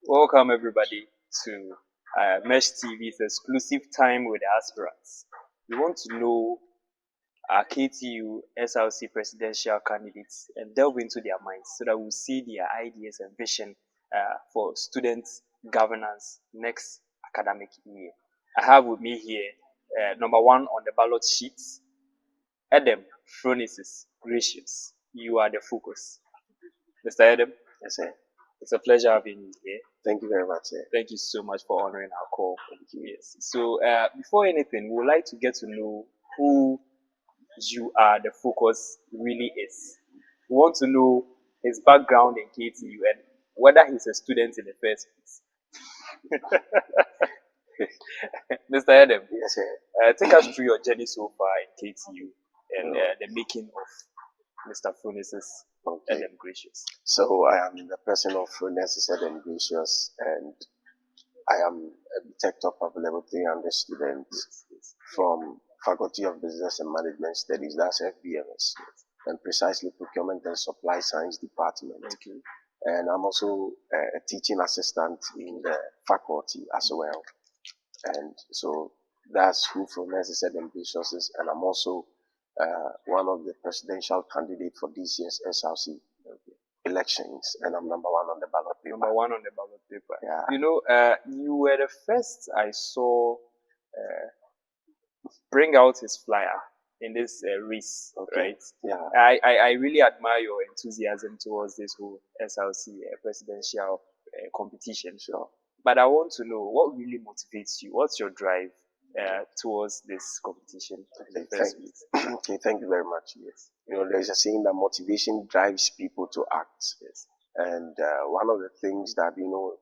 Welcome everybody to Mesh TV's exclusive time with the aspirants. We want to know our KTU SRC presidential candidates and delve into their minds so that we'll see their ideas and vision for student governance next academic year. I have with me here number one on the ballot sheets, Edem Phroneisis Gracious. You are the focus. Mr. Edem? Yes, sir. It's a pleasure having you here. Thank you very much, sir. Thank you so much for honoring our call. Thank you. Yes. So before anything, we would like to get to know who you are the focus really is. We want to know his background in KTU and whether he's a student in the first place. Mr. Edem, Yes, sir. take us through your journey so far in KTU and the making of Mr. Phroneisis Edem Gracious. So I am the person of Phroneisis Edem Gracious, and I am a Tech Top of level 300 student from Faculty of Business and Management Studies, that's FBMS, and precisely Procurement and Supply Science Department. And I'm also a teaching assistant in the faculty as well. And so that's who Phroneisis Edem Gracious is, and I'm also one of the presidential candidates for this year's SRC elections, and I'm number one on the ballot paper. Number one on the ballot paper. Yeah. You know, you were the first I saw bring out his flyer in this race, right? Yeah. I really admire your enthusiasm towards this whole SRC presidential competition. Sure. But I want to know what really motivates you. What's your drive towards this competition? Okay, thank you very much. Yes. You know, there's a saying that motivation drives people to act. Yes. And one of the things that, you know,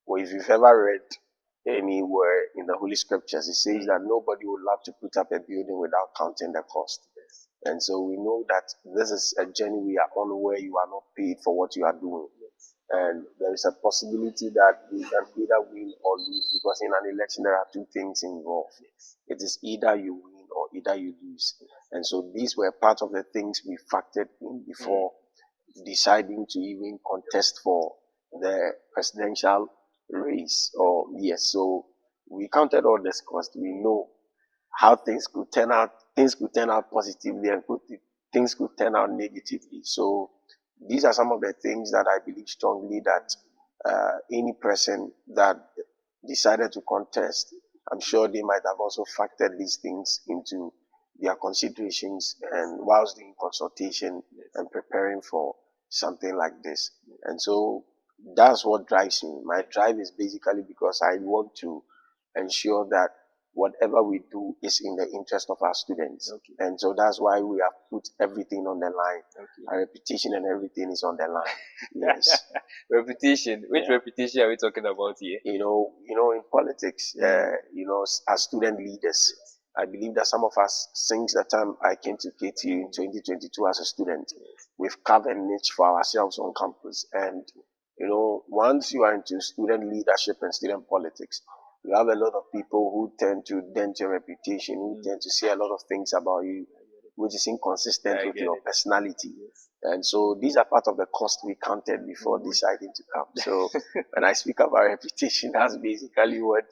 well, if you've ever read anywhere in the Holy Scriptures, it says that nobody would love to put up a building without counting the cost. Yes. And so we know that this is a journey we are on where you are not paid for what you are doing. Yes. And there is a possibility that you can either win or lose, because in an election there are two things involved. Yes. It is either you win or either you lose. And so these were part of the things we factored in before deciding to even contest for the presidential race. Or yes, so we counted all this cost. We know how things could turn out. Things could turn out positively, and things could turn out negatively. So these are some of the things that I believe strongly that any person that decided to contest, I'm sure they might have also factored these things into their considerations and whilst doing consultation and preparing for something like this. And so that's what drives me. My drive is basically because I want to ensure that whatever we do is in the interest of our students. And so that's why we have put everything on the line. Our reputation and everything is on the line. Yes. Reputation. Which reputation are we talking about here? You know, in politics, you know, as student leaders, I believe that some of us, since the time I came to KTU in 2022 as a student, we've carved a niche for ourselves on campus. And, you know, once you are into student leadership and student politics, you have a lot of people who tend to dent your reputation, who tend to say a lot of things about you, which is inconsistent with your personality. And so these are part of the cost we counted before deciding to come. So when I speak about reputation, that's basically what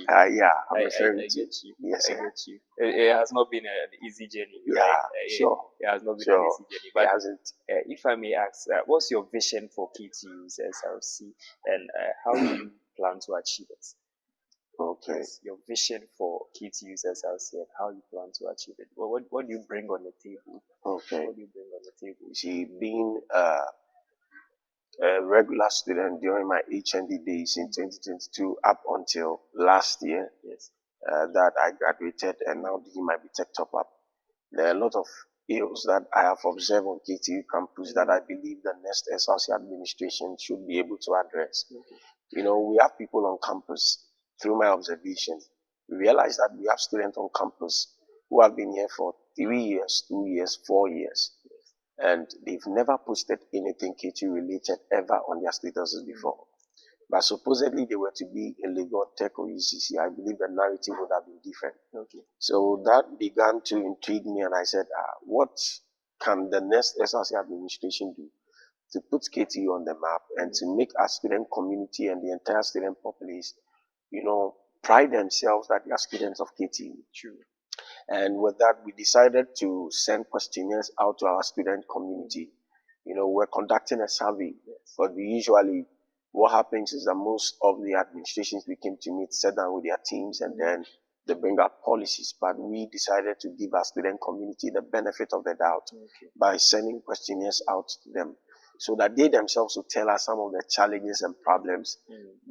I'm referring to. Yes, I get you. It has not been an easy journey. Yeah, right? sure. It has not been an easy journey. But it hasn't. If I may ask, what's your vision for KTU's SRC and how do you plan to achieve it? Okay. Yes, your vision for KTU's SRC and how you plan to achieve it. What do you bring on the table? Okay. What do you bring on the table? See, being a regular student during my HND days in 2022 up until last year, that I graduated and now doing my Tech Top up, there are a lot of ills that I have observed on KTU campus that I believe the next SRC administration should be able to address. You know, we have people on campus. Through my observation, we realize that we have students on campus who have been here for 3 years, 2 years, 4 years, and they've never posted anything KTU related ever on their statuses before. But supposedly they were to be in Lagos Tech or UCC. I believe the narrative would have been different. So that began to intrigue me, and I said, what can the next SRC administration do to put KTU on the map and to make our student community and the entire student populace, pride themselves that they are students of KTU. True. And with that, we decided to send questionnaires out to our student community. We're conducting a survey, but what happens is that most of the administrations we came to meet sit down with their teams and then they bring up policies. But we decided to give our student community the benefit of the doubt by sending questionnaires out to them, so that they themselves will tell us some of the challenges and problems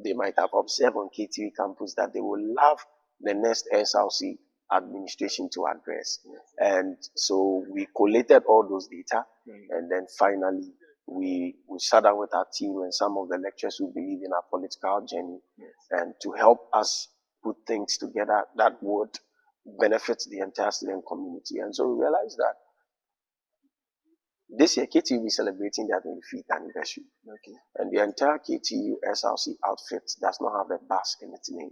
they might have observed on KTU campus that they would love the next SRC administration to address. And so we collated all those data, and then finally we sat down with our team and some of the lecturers who believe in our political journey and to help us put things together that would benefit the entire student community. And so we realized that this year, KTU will be celebrating their 25th anniversary. And the entire KTU SRC outfit does not have a bus in its name.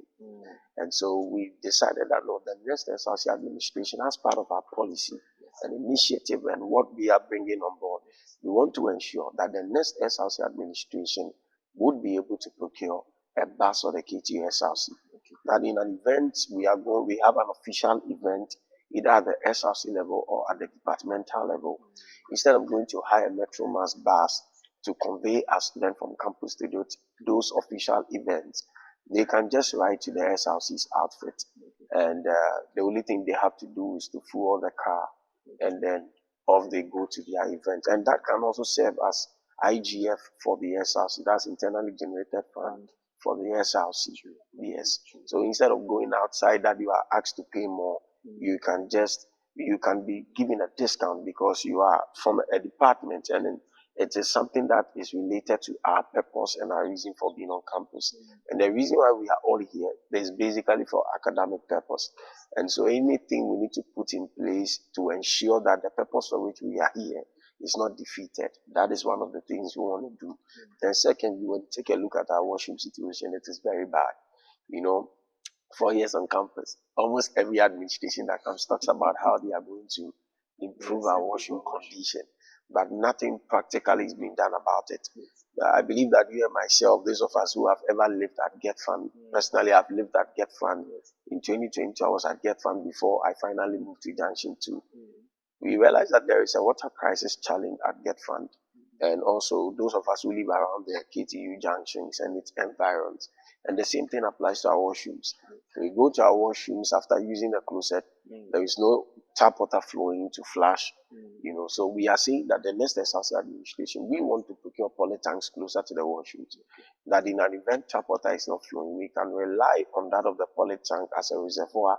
And so we decided that, the next SRC administration, as part of our policy and initiative and what we are bringing on board, we want to ensure that the next SRC administration would be able to procure a bus for the KTU SRC. That in an event, we have an official event, either at the SRC level or at the departmental level. Instead of going to hire a Metro Mass bus to convey a student from campus to those official events, they can just ride to the SRC's outfit. And the only thing they have to do is to fuel the car, and then off they go to their event. And that can also serve as IGF for the SRC. That's internally generated fund for the SRC. Yes. So instead of going outside that you are asked to pay more, you can be given a discount because you are from a department, and it is something that is related to our purpose and our reason for being on campus. And the reason why we are all here is basically for academic purpose. And so anything we need to put in place to ensure that the purpose for which we are here is not defeated. That is one of the things we want to do. Then secondly, when you take a look at our washroom situation, it is very bad. 4 years on campus, almost every administration that comes talks about how they are going to improve our washroom condition, but nothing practically is being done about it. I believe that you and myself, those of us who have ever lived at Get Fund, personally I've lived at Get Fund. In 2020, I was at Get Fund before I finally moved to Junction 2. We realized that there is a water crisis challenge at Get Fund, and also those of us who live around the KTU junctions and its environs. And the same thing applies to our washrooms. We go to our washrooms after using the closet, there is no tap water flowing to flush, So we are saying that the next SRC administration, we want to procure poly tanks closer to the washrooms. That in an event tap water is not flowing, we can rely on that of the poly tank as a reservoir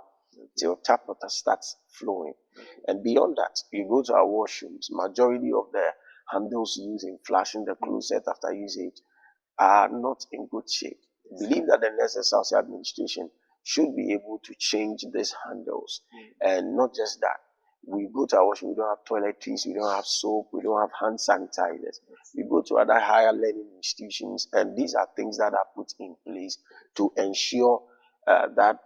till tap water starts flowing. And beyond that, you go to our washrooms, majority of the handles used in flushing the closet after usage are not in good shape. Believe that the next SRC administration should be able to change these handles. And not just that, we go to our washroom, we don't have toiletries, we don't have soap, we don't have hand sanitizers. We go to other higher learning institutions, and these are things that are put in place to ensure that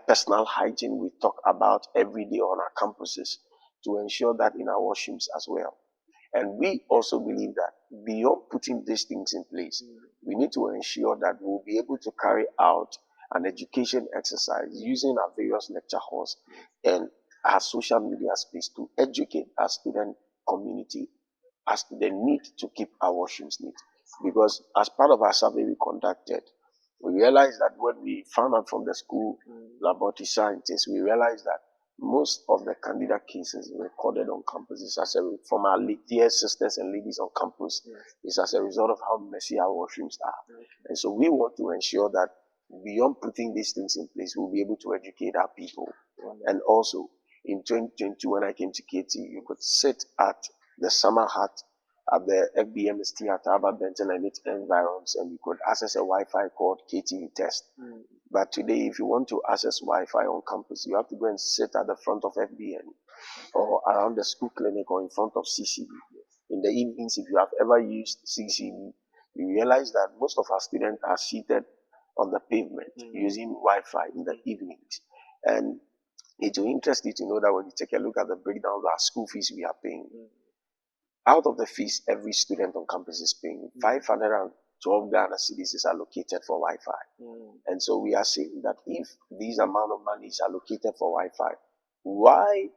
personal hygiene we talk about every day on our campuses, to ensure that in our washrooms as well. And we also believe that beyond putting these things in place, we need to ensure that we'll be able to carry out an education exercise using our various lecture halls and our social media space to educate our student community as to the need to keep our washrooms neat. Because as part of our survey we conducted, we realized that when we found out from the school laboratory scientists, we realized that most of the candidate cases recorded on campuses from our dear sisters and ladies on campus is as a result of how messy our washrooms are. And so we want to ensure that beyond putting these things in place, we'll be able to educate our people. And also, in 2022, when I came to KT, you could sit at the summer hut at the FBMS Theatre, Albert Benton and its environs, and you could access a Wi-Fi called KTU Test. But today, if you want to access Wi-Fi on campus, you have to go and sit at the front of FBN or around the school clinic or in front of CCB. In the evenings, if you have ever used CCB, you realize that most of our students are seated on the pavement using Wi-Fi in the evenings. And it will interest you to know that when you take a look at the breakdown of our school fees we are paying, Out of the fees every student on campus is paying, 512 Ghana cedis is allocated for Wi-Fi. And so we are saying that if this amount of money is allocated for Wi-Fi, why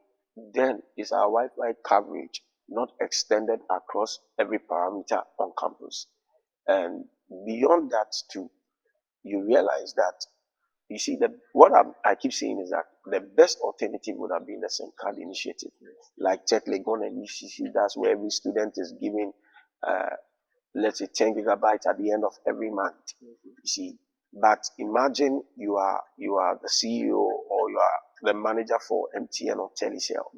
then is our Wi-Fi coverage not extended across every parameter on campus? And beyond that too, you realize that, you see, what I keep saying is that the best alternative would have been the SIM card initiative, like Tech Legon and ECC. That's where every student is given, let's say, 10 gigabytes at the end of every month. You see, but imagine you are the CEO or you are the manager for MTN or Telecel.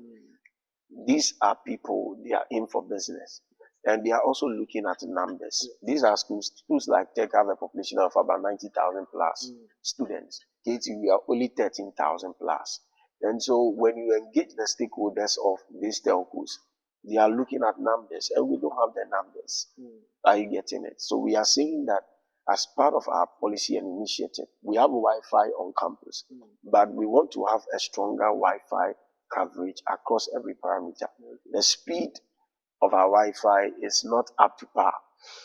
These are people, they are in for business. And they are also looking at numbers. These are schools like Tech have a population of about 90,000 plus students. KTU, we are only 13,000 plus. And so when you engage the stakeholders of these telcos, they are looking at numbers, and we don't have the numbers. Are you getting it? So we are saying that as part of our policy and initiative, we have Wi-Fi on campus, but we want to have a stronger Wi-Fi coverage across every parameter. The speed of our Wi-Fi is not up to par,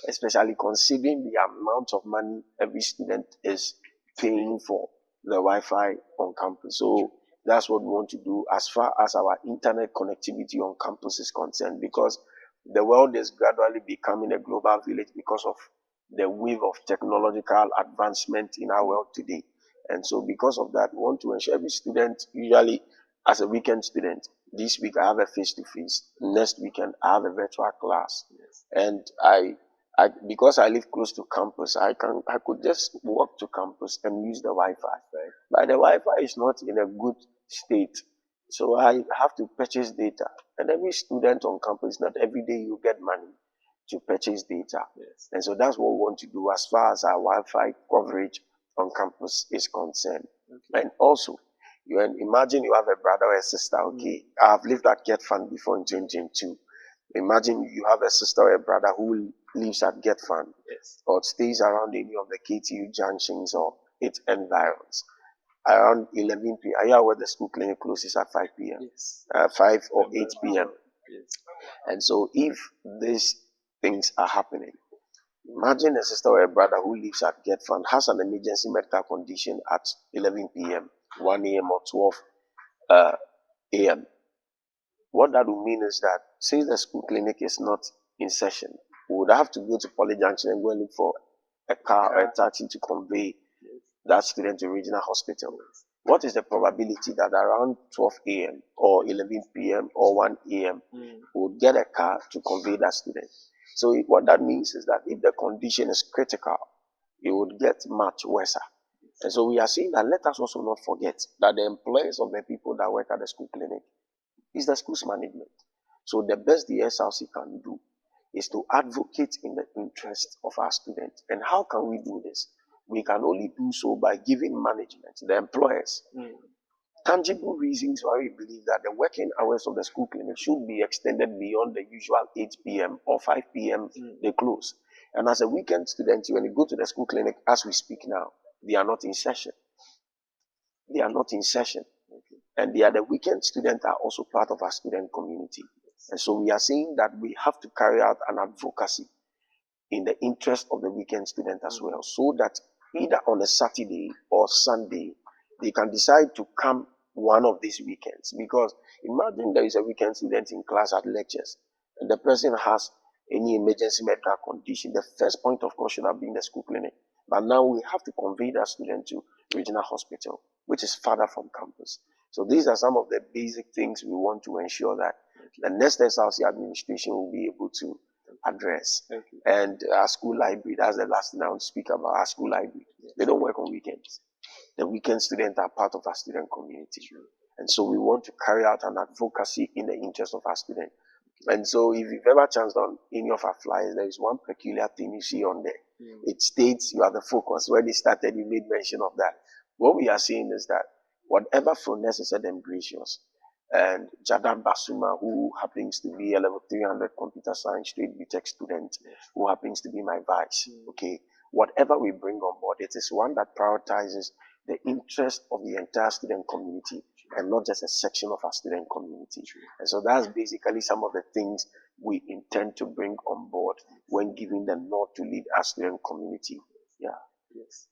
especially considering the amount of money every student is paying for the Wi-Fi on campus. So that's what we want to do as far as our internet connectivity on campus is concerned, because the world is gradually becoming a global village because of the wave of technological advancement in our world today. And so because of that, we want to ensure every student, usually as a weekend student, this week I have a face-to-face. Next weekend I have a virtual class. And I because I live close to campus, I could just walk to campus and use the Wi-Fi. But the Wi-Fi is not in a good state, so I have to purchase data. And every student on campus, not every day you get money to purchase data. And so that's what we want to do as far as our Wi-Fi coverage on campus is concerned. And also, you imagine you have a brother or a sister. Okay, I've lived at Get Fund before in 2022. Imagine you have a sister or a brother who lives at Get Fund or stays around any of the KTU junctions or its environs around 11 p.m. Are you aware the school clinic closes at 5 p.m.? 5 or 8 p.m. And so if these things are happening, imagine a sister or a brother who lives at Get Fund has an emergency medical condition at 11 p.m., 1 a.m. or 12 a.m. What that would mean is that since the school clinic is not in session, we would have to go to Poly Junction and go and look for a car or a taxi to convey that student to regional hospital. What is the probability that around 12 a.m. or 11 p.m. or 1 a.m. we would get a car to convey that student? So what that means is that if the condition is critical, it would get much worse. And so we are saying that let us also not forget that the employers of the people that work at the school clinic is the school's management. So the best the SRC can do is to advocate in the interest of our students. And how can we do this? We can only do so by giving management, the employers, tangible reasons why we believe that the working hours of the school clinic should be extended beyond the usual 8 p.m. or 5 p.m. they close. And as a weekend student, when you go to the school clinic, as we speak now, they are not in session. They are not in session. And the weekend students are also part of our student community. And so we are saying that we have to carry out an advocacy in the interest of the weekend student as well, so that either on a Saturday or Sunday, they can decide to come one of these weekends. Because imagine there is a weekend student in class at lectures, and the person has any emergency medical condition. The first point of call should have been the school clinic. But now we have to convey that student to regional hospital, which is farther from campus. So these are some of the basic things we want to ensure that the next SRC administration will be able to address. And our school library, that's the last thing I want to speak about. Our school library, they don't work on weekends. The weekend students are part of our student community. And so we want to carry out an advocacy in the interest of our students. And so if you've ever chanced on any of our flyers, there is one peculiar thing you see on there. It states you are the focus. When they started, you made mention of that. What we are saying is that whatever Phroneisis Edem gracious and Jadam Basuma, who happens to be a level 300 computer science straight BTech student, who happens to be my vice, okay, whatever we bring on board, it is one that prioritizes the interest of the entire student community and not just a section of our student community. And so that's basically some of the things we intend to bring on board when giving the nod to lead our student community. Yeah.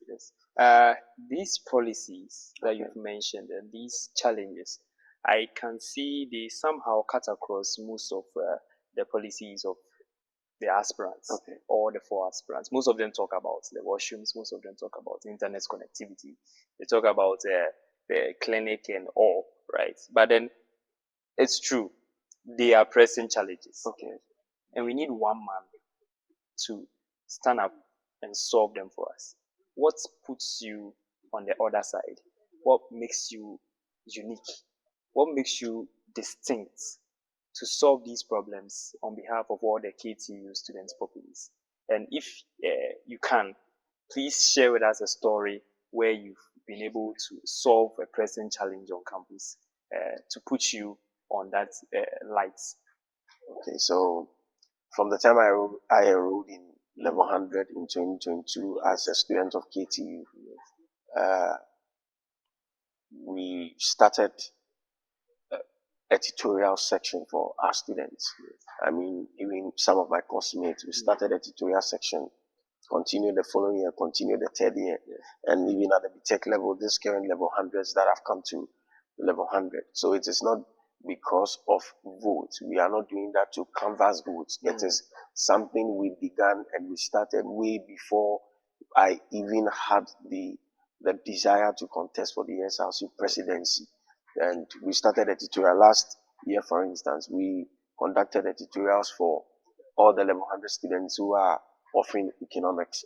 Yes. These policies that you've mentioned and these challenges, I can see they somehow cut across most of the policies of the aspirants, or the four aspirants. Most of them talk about the washrooms, most of them talk about internet connectivity, they talk about the clinic and all, right? But then it's true, they are pressing challenges. And we need one man to stand up and solve them for us. What puts you on the other side? What makes you unique? What makes you distinct to solve these problems on behalf of all the KTU students populace? And if you can, please share with us a story where you've been able to solve a pressing challenge on campus to put you on that light. Okay, so from the time I enrolled in level 100 in 2022 as a student of KTU, we started a tutorial section for our students. I mean, even some of my course mates, we started a tutorial section, continued the following year, continued the third year, and even at the BTech level, this current level 100s that have come to level 100. So it is not because of votes. We are not doing that to canvass votes. It is something we began and we started way before I even had the desire to contest for the SRC presidency. And we started a tutorial last year, for instance. We conducted the tutorials for all the level 100 students who are offering economics.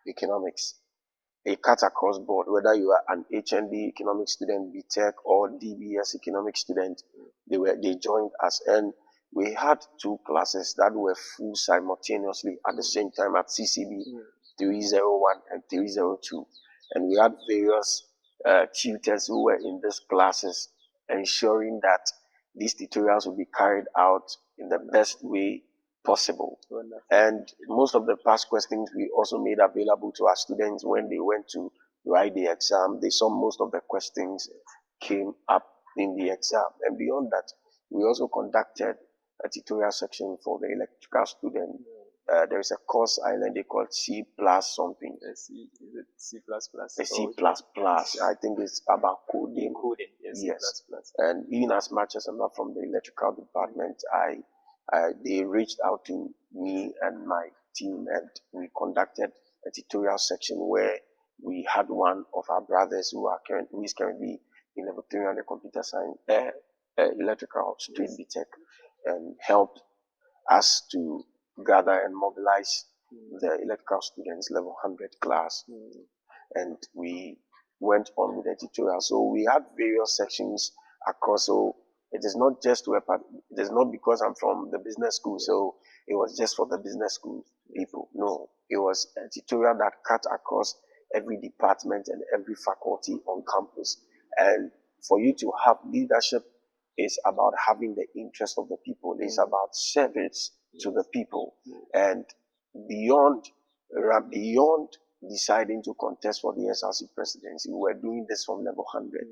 Economics. A cut across board, whether you are an HND economics student, BTech, or DBS economics student, they joined us, and we had two classes that were full simultaneously at the same time at CCB 301 and 302, and we had various tutors who were in these classes, ensuring that these tutorials would be carried out in the best way possible. And most of the past questions we also made available to our students when they went to write the exam. They saw most of the questions came up in the exam. And beyond that, we also conducted a tutorial section for the electrical student. There is a course island they call C plus something. C++. C++. I think it's about coding. Yes. And even as much as I'm not from the electrical department, they reached out to me and my team, and we conducted a tutorial section where we had one of our brothers who is currently in level 3 on the computer science, electrical street BTech, and helped us to gather and mobilize the electrical students level 100 class. And we went on with the tutorial. So we had various sections across. So it is not just it is not because I'm from the business school, so it was just for the business school people. No, it was a tutorial that cut across every department and every faculty on campus. And for you to have leadership is about having the interest of the people. It's about service to the people. And beyond deciding to contest for the SRC presidency, we were doing this from level 100.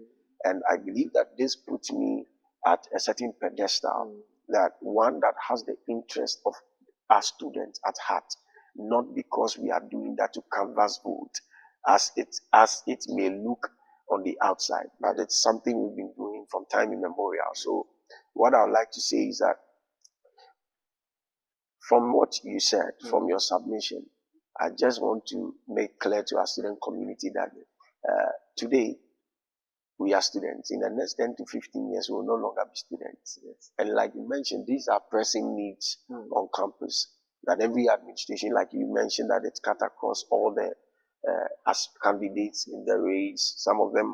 And I believe that this puts me at a certain pedestal, that one that has the interest of our students at heart, not because we are doing that to canvass vote, as it may look on the outside, but it's something we've been doing from time immemorial. So what I would like to say is that from what you said, from your submission, I just want to make clear to our student community that today we are students. In the next 10 to 15 years, we will no longer be students. And like you mentioned, these are pressing needs on campus. That every administration, like you mentioned, that it's cut across all the as candidates in the race. Some of them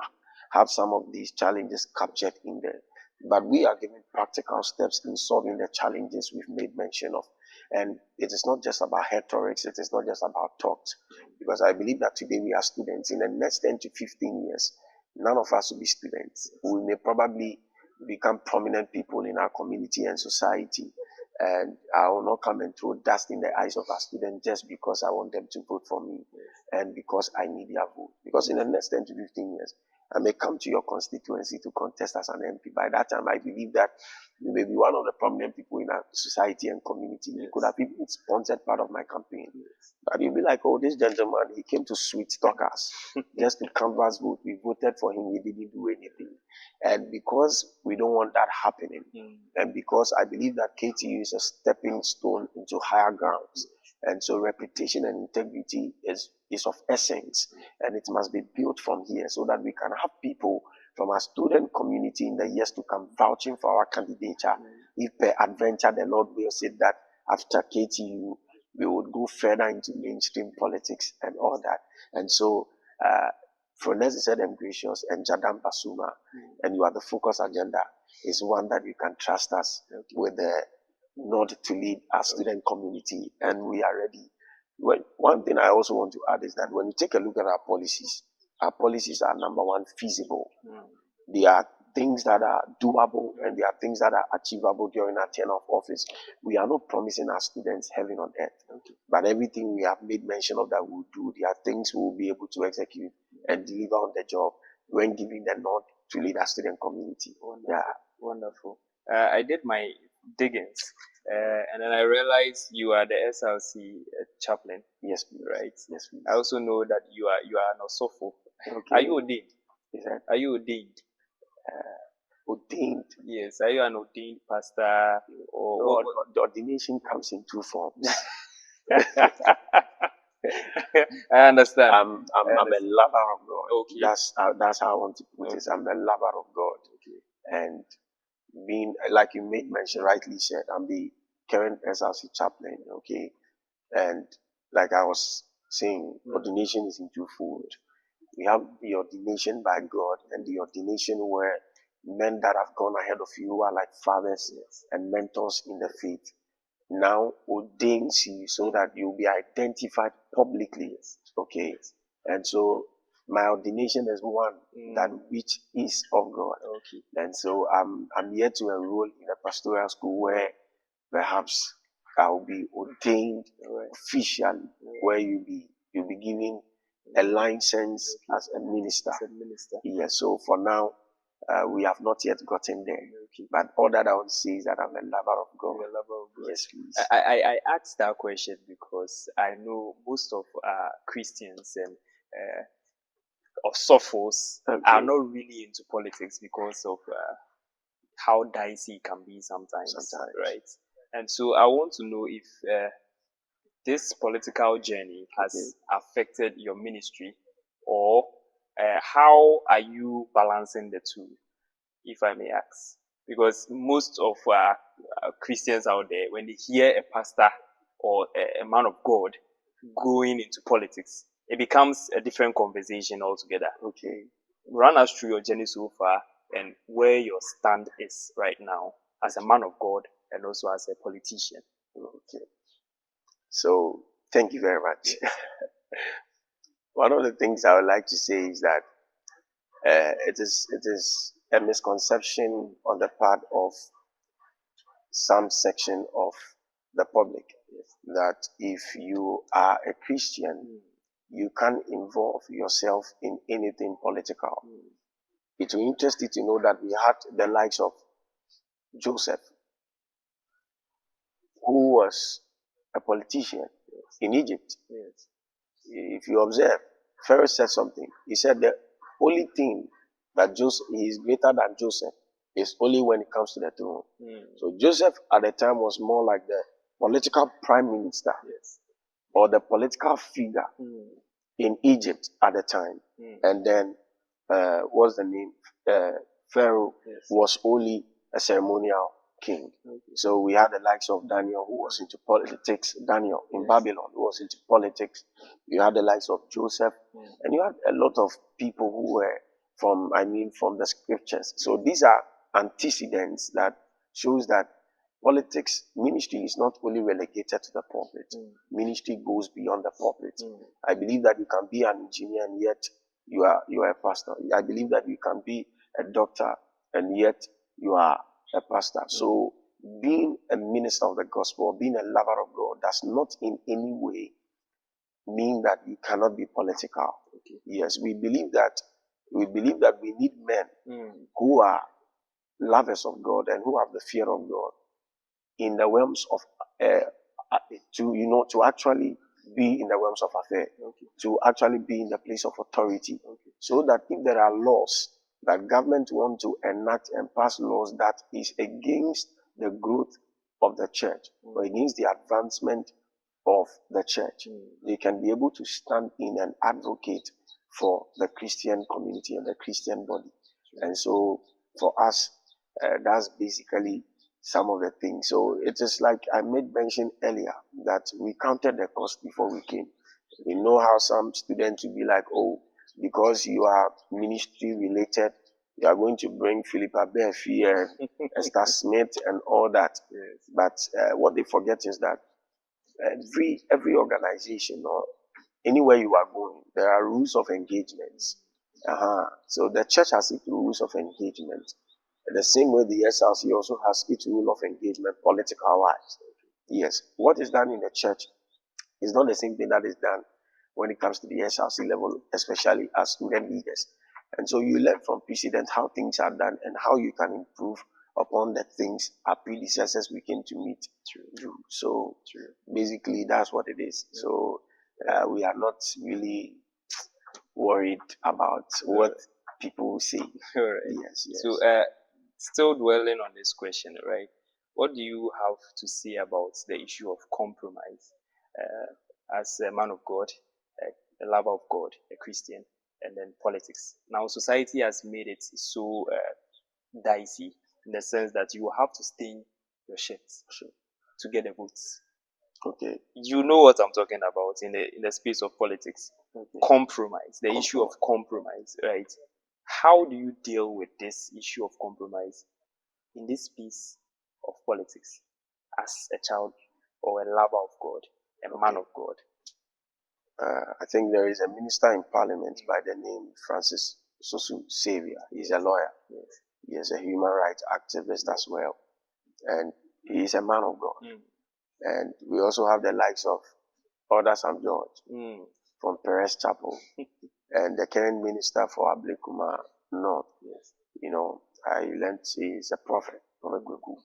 have some of these challenges captured in there. But we are giving practical steps in solving the challenges we've made mention of. And it is not just about rhetorics, it is not just about talks. Because I believe that today we are students. In the next 10 to 15 years, none of us will be students. We may probably become prominent people in our community and society. And I will not come and throw dust in the eyes of our students just because I want them to vote for me and because I need their vote. Because in the next 10 to 15 years, I may come to your constituency to contest as an MP. By that time, I believe that you may be one of the prominent people in in our society and community. He could have even sponsored part of my campaign. But you'll be like, oh, this gentleman, he came to sweet talk us just to canvass vote. We voted for him, he didn't do anything. And because we don't want that happening, and because I believe that KTU is a stepping stone into higher grounds, and so reputation and integrity is of essence, and it must be built from here so that we can have people from our student community in the years to come vouching for our candidature. If per adventure the Lord will say that after KTU, we would go further into mainstream politics and all that. And so, Phroneisis Edem Gracious and Jadam Basuma, and you are the focus agenda, is one that you can trust us with the nod to lead our student community, and we are ready. Well, one thing I also want to add is that when you take a look at our policies are number one, feasible. They are things that are doable, and they are things that are achievable during our tenure of office. We are not promising our students heaven on earth, but everything we have made mention of that we'll do, there are things we will be able to execute and deliver on the job when giving the nod to lead our student community. Wonderful. I did my diggings, and then I realized you are the SRC chaplain. Yes, please. Right. Yes, please. I also know that you are an Osofo. Okay. Are you ordained? Is that? Are you ordained? Ordained? Yes. Are you an ordained pastor? Or the ordination comes in two forms. I understand. I'm a lover of God. Okay. That's how I want to put it. I'm a lover of God. Okay. And being, like you made mention, rightly said, I'm the current SRC chaplain. Okay. And like I was saying, ordination is in twofold. We have the ordination by God and the ordination where men that have gone ahead of you, who are like fathers and mentors in the faith, now ordains you so that you'll be identified publicly. Okay. And so my ordination is one that which is of God. Okay. And so I'm here to enroll in a pastoral school where perhaps I'll be ordained officially, where you'll be given a license as a minister. Yes. So for now, we have not yet gotten there. But all that I want to say is that I'm a lover of God. You're a lover of God. Yes, please. I asked that question because I know most of Christians and Sophos are not really into politics because of how dicey it can be sometimes, right? And so I want to know if this political journey has affected your ministry, or how are you balancing the two, if I may ask? Because most of Christians out there, when they hear a pastor or a man of God going into politics, it becomes a different conversation altogether. Okay. Run us through your journey so far and where your stand is right now as a man of God and also as a politician. Okay. So, thank you very much. One of the things I would like to say is that it is a misconception on the part of some section of the public that if you are a Christian, you can't involve yourself in anything political. It will interest you to know that we had the likes of Joseph, who was a politician in Egypt. If you observe, Pharaoh said something. He said the only thing that Joseph is greater than Joseph is only when it comes to the throne. So Joseph at the time was more like the political prime minister or the political figure in Egypt at the time. And then what's the name? Pharaoh was only a ceremonial king. So we had the likes of Daniel, who was into politics. Daniel in Babylon, who was into politics. You had the likes of Joseph, and you had a lot of people who were from the scriptures. So these are antecedents that shows that politics, ministry is not only relegated to the pulpit. Ministry goes beyond the pulpit. I believe that you can be an engineer and yet you are a pastor. I believe that you can be a doctor and yet you are a pastor. So being a minister of the gospel, being a lover of God, does not in any way mean that you cannot be political. Yes, we believe that we need men who are lovers of God and who have the fear of God, in the realms of to actually be in the realms of affair, to actually be in the place of authority, so that if there are laws that government want to enact and pass laws that is against the growth of the church or against the advancement of the church, they can be able to stand in and advocate for the Christian community and the Christian body. And so for us, that's basically some of the things. So it is like I made mention earlier that we counted the cost before we came. We know how some students will be like, oh, because you are ministry related, you are going to bring Philip Abefi and Esther Smith and all that. Yes. But what they forget is that every organization or anywhere you are going, there are rules of engagements. So the church has its rules of engagement. The same way the SRC also has its rule of engagement political wise. Yes, what is done in the church is not the same thing that is done when it comes to the SRC level, especially as student leaders. And so you learn from precedent how things are done and how you can improve upon the things our predecessors begin to meet. True. So basically that's what it is. So we are not really worried about what people will say. All right. Yes. So still dwelling on this question, right? What do you have to say about the issue of compromise as a man of God, a lover of God, a Christian, and then politics? Now, society has made it so dicey in the sense that you have to stain your shirts to get the votes. Okay. You know what I'm talking about in the space of politics. Compromise, the issue of compromise, right? How do you deal with this issue of compromise in this space of politics as a child or a lover of God, a man of God? I think there is a minister in parliament by the name Phroneisis Edem. He's a lawyer. Yes. He is a human rights activist as well. And he is a man of God. And we also have the likes of Elder Sam George from Perez Chapel and the current minister for Ablekuma North. Yes. You know, I learned he is a prophet, Prophet Gweku.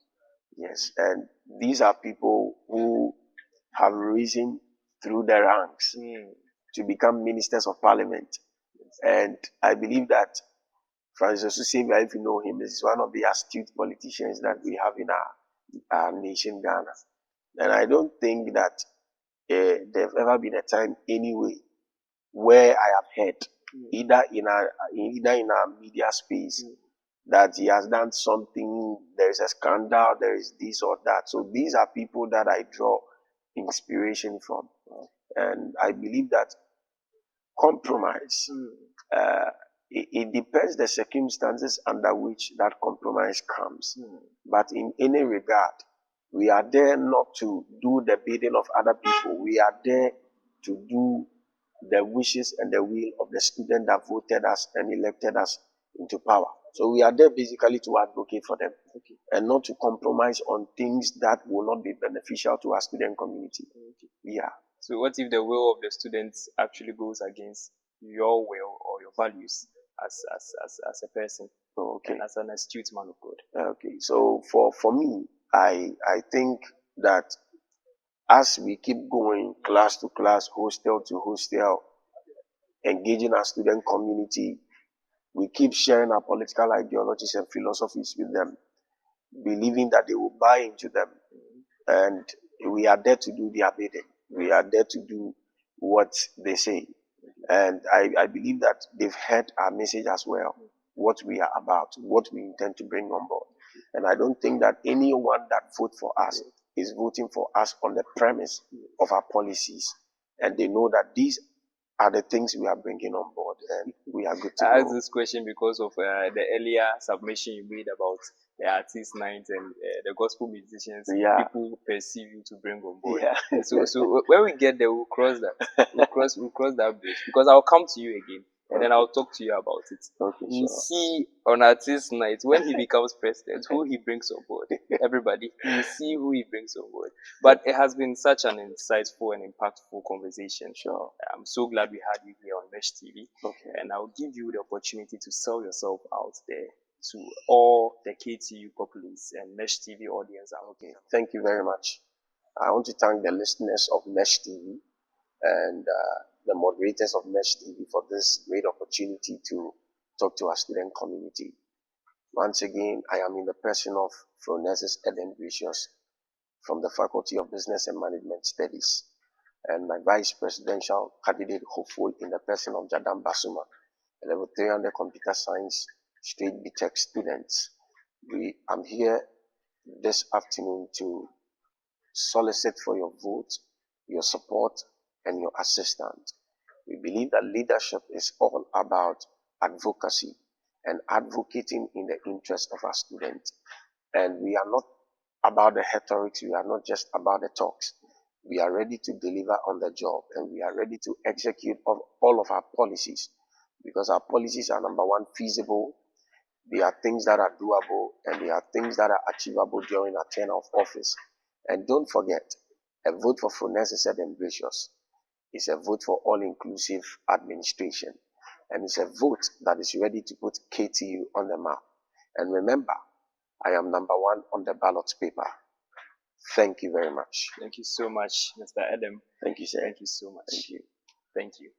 Yes. And these are people who have risen through the ranks to become ministers of parliament. And I believe that Phroneisis Edem, if you know him, is one of the astute politicians that we have in our nation, Ghana. And I don't think that there's ever been a time anyway where I have heard, either in our media space, that he has done something, there is a scandal, there is this or that. So these are people that I draw inspiration from. And I believe that compromise, it depends the circumstances under which that compromise comes. But in any regard, we are there not to do the bidding of other people. We are there to do the wishes and the will of the student that voted us and elected us into power. So we are there basically to advocate for them and not to compromise on things that will not be beneficial to our student community. Yeah. So what if the will of the students actually goes against your will or your values as a person and as an astute man of God? Okay. So for me, I think that as we keep going class to class, hostel to hostel, engaging our student community, we keep sharing our political ideologies and philosophies with them, believing that they will buy into them. And we are there to do their bidding. We are there to do what they say. And I believe that they've heard our message as well, what we are about, what we intend to bring on board. And I don't think that anyone that votes for us is voting for us on the premise of our policies. And they know that these are the things we are bringing on board, and we are good to go. I asked this question because of the earlier submission you made about the artist night and the gospel musicians. People perceive you to bring on board. So when we get there, we'll cross that. We'll cross that bridge, because I'll come to you again and then I'll talk to you about it. You see on artist night, when he becomes president, who he brings on board. Everybody, you see who he brings on board. But it has been such an insightful and impactful conversation. I'm so glad we had you here on Mesh TV. And I'll give you the opportunity to sell yourself out there to all the KTU populace and Mesh TV audience out there. Thank you very much. I want to thank the listeners of Mesh TV and the moderators of Mesh TV for this great opportunity to talk to our student community. Once again, I am in the person of Phroneisis Edem from the Faculty of Business and Management Studies, and my Vice Presidential candidate hopeful in the person of Jadam Basuma, a level 300 Computer Science Straight BTech students. I'm here this afternoon to solicit for your vote, your support, and your assistance. We believe that leadership is all about advocacy and advocating in the interest of our students. And we are not about the rhetorics, we are not just about the talks. We are ready to deliver on the job, and we are ready to execute all of our policies, because our policies are, number one, feasible. They are things that are doable, and they are things that are achievable during our tenure of office. And don't forget, a vote for Phroneisis Edem is a vote for all-inclusive administration, and it's a vote that is ready to put KTU on the map. And remember, I am number one on the ballot paper. Thank you very much. Thank you so much, Mr. Edem. Thank you, sir. Thank you so much. Thank you. Thank you.